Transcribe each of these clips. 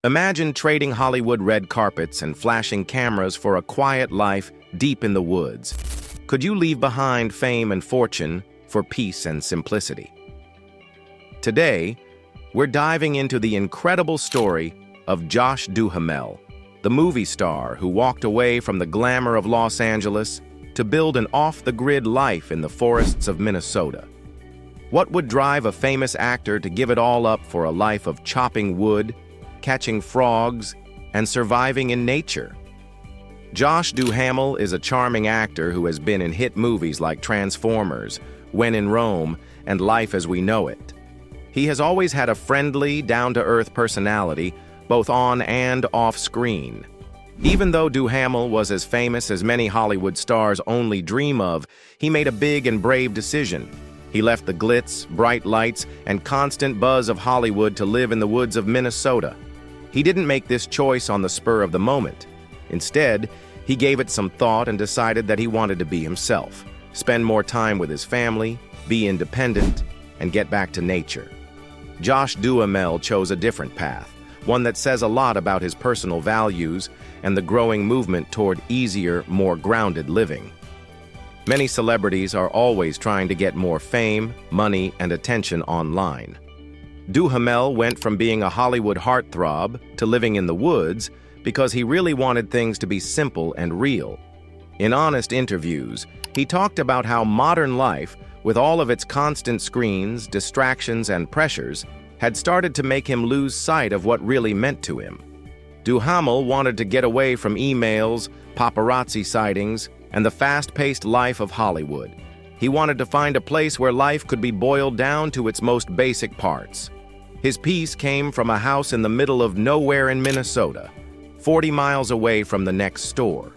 Imagine trading Hollywood red carpets and flashing cameras for a quiet life deep in the woods. Could you leave behind fame and fortune for peace and simplicity? Today, we're diving into the incredible story of Josh Duhamel, the movie star who walked away from the glamour of Los Angeles to build an off-the-grid life in the forests of Minnesota. What would drive a famous actor to give it all up for a life of chopping wood, catching frogs, and surviving in nature? Josh Duhamel is a charming actor who has been in hit movies like Transformers, When in Rome, and Life as We Know It. He has always had a friendly, down-to-earth personality, both on and off-screen. Even though Duhamel was as famous as many Hollywood stars only dream of, he made a big and brave decision. He left the glitz, bright lights, and constant buzz of Hollywood to live in the woods of Minnesota. He didn't make this choice on the spur of the moment. Instead, he gave it some thought and decided that he wanted to be himself, spend more time with his family, be independent, and get back to nature. Josh Duhamel chose a different path, one that says a lot about his personal values and the growing movement toward easier, more grounded living. Many celebrities are always trying to get more fame, money, and attention online. Duhamel went from being a Hollywood heartthrob to living in the woods because he really wanted things to be simple and real. In honest interviews, he talked about how modern life, with all of its constant screens, distractions, and pressures, had started to make him lose sight of what really meant to him. Duhamel wanted to get away from emails, paparazzi sightings, and the fast-paced life of Hollywood. He wanted to find a place where life could be boiled down to its most basic parts. His peace came from a house in the middle of nowhere in Minnesota, 40 miles away from the next store.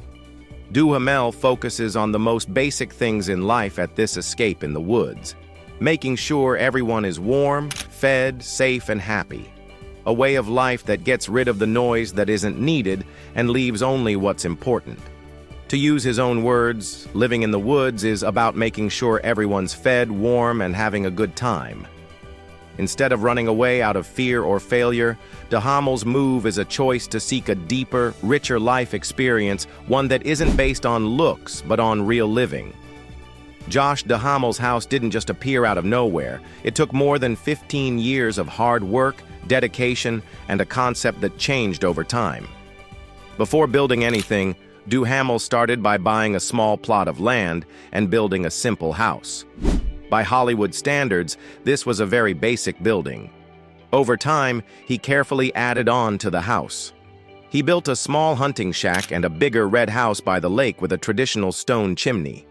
Duhamel focuses on the most basic things in life at this escape in the woods, making sure everyone is warm, fed, safe, and happy. A way of life that gets rid of the noise that isn't needed and leaves only what's important. To use his own words, living in the woods is about making sure everyone's fed, warm, and having a good time. Instead of running away out of fear or failure, Duhamel's move is a choice to seek a deeper, richer life experience, one that isn't based on looks, but on real living. Josh Duhamel's house didn't just appear out of nowhere. It took more than 15 years of hard work, dedication, and a concept that changed over time. Before building anything, Duhamel started by buying a small plot of land and building a simple house. By Hollywood standards, this was a very basic building. Over time, he carefully added on to the house. He built a small hunting shack and a bigger red house by the lake with a traditional stone chimney.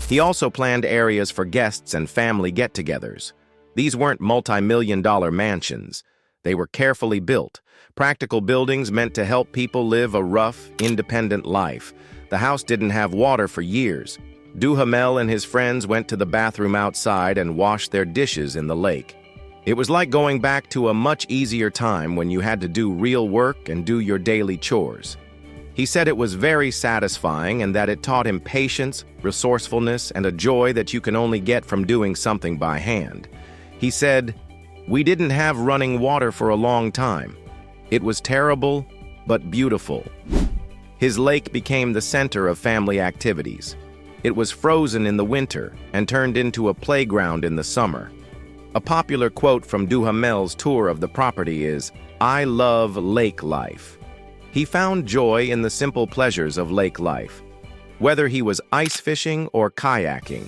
He also planned areas for guests and family get-togethers. These weren't multi-million-dollar mansions. They were carefully built, practical buildings meant to help people live a rough, independent life. The house didn't have water for years. Duhamel and his friends went to the bathroom outside and washed their dishes in the lake. It was like going back to a much easier time when you had to do real work and do your daily chores. He said it was very satisfying and that it taught him patience, resourcefulness, and a joy that you can only get from doing something by hand. He said, "We didn't have running water for a long time. It was terrible, but beautiful." His lake became the center of family activities. It was frozen in the winter and turned into a playground in the summer. A popular quote from Duhamel's tour of the property is, "I love lake life." He found joy in the simple pleasures of lake life, whether he was ice fishing or kayaking.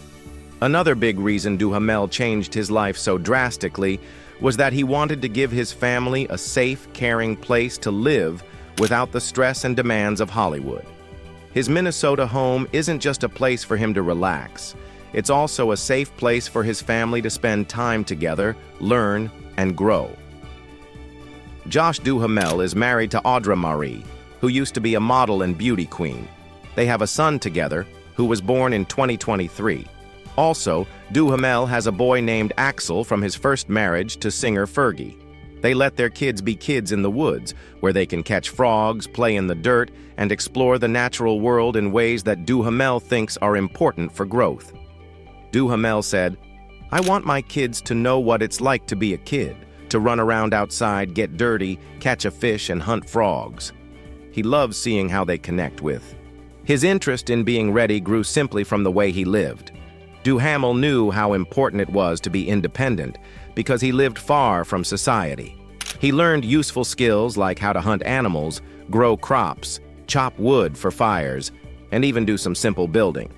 Another big reason Duhamel changed his life so drastically was that he wanted to give his family a safe, caring place to live without the stress and demands of Hollywood. His Minnesota home isn't just a place for him to relax. It's also a safe place for his family to spend time together, learn, and grow. Josh Duhamel is married to Audra Marie, who used to be a model and beauty queen. They have a son together, who was born in 2023. Also, Duhamel has a boy named Axel from his first marriage to singer Fergie. They let their kids be kids in the woods, where they can catch frogs, play in the dirt, and explore the natural world in ways that Duhamel thinks are important for growth. Duhamel said, "I want my kids to know what it's like to be a kid, to run around outside, get dirty, catch a fish, and hunt frogs. He loves seeing how they connect with. His interest in being ready grew simply from the way he lived. Duhamel knew how important it was to be independent because he lived far from society. He learned useful skills like how to hunt animals, grow crops, chop wood for fires, and even do some simple building.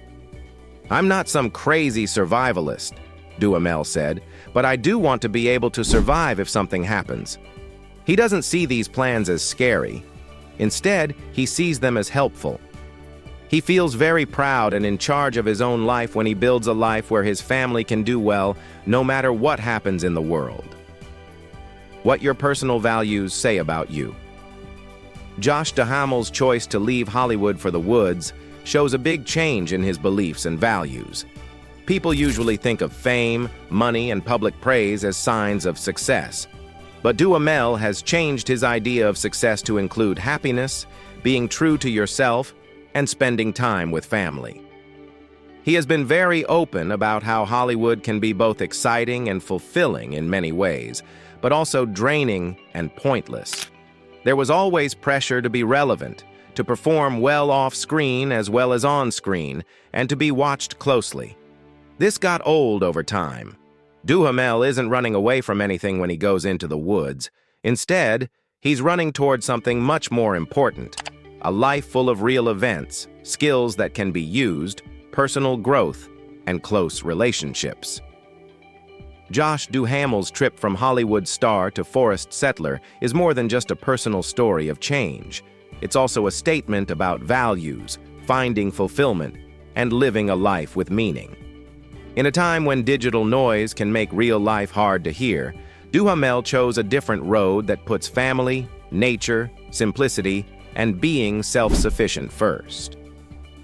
"I'm not some crazy survivalist," Duhamel said, "but I do want to be able to survive if something happens." He doesn't see these plans as scary. Instead, he sees them as helpful. He feels very proud and in charge of his own life when he builds a life where his family can do well no matter what happens in the world. What your personal values say about you. Josh Duhamel's choice to leave Hollywood for the woods shows a big change in his beliefs and values. People usually think of fame, money, and public praise as signs of success. But Duhamel has changed his idea of success to include happiness, being true to yourself, and spending time with family. He has been very open about how Hollywood can be both exciting and fulfilling in many ways, but also draining and pointless. There was always pressure to be relevant, to perform well off-screen as well as on-screen, and to be watched closely. This got old over time. Duhamel isn't running away from anything when he goes into the woods. Instead, he's running toward something much more important: a life full of real events, skills that can be used, personal growth, and close relationships. Josh Duhamel's trip from Hollywood star to forest settler is more than just a personal story of change. It's also a statement about values, finding fulfillment, and living a life with meaning. In a time when digital noise can make real life hard to hear, Duhamel chose a different road that puts family, nature, simplicity, and being self-sufficient first.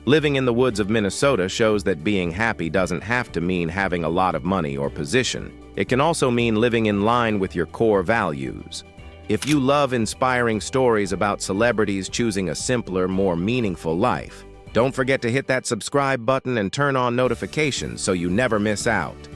Living in the woods of Minnesota shows that being happy doesn't have to mean having a lot of money or position. It can also mean living in line with your core values. If you love inspiring stories about celebrities choosing a simpler, more meaningful life, don't forget to hit that subscribe button and turn on notifications so you never miss out.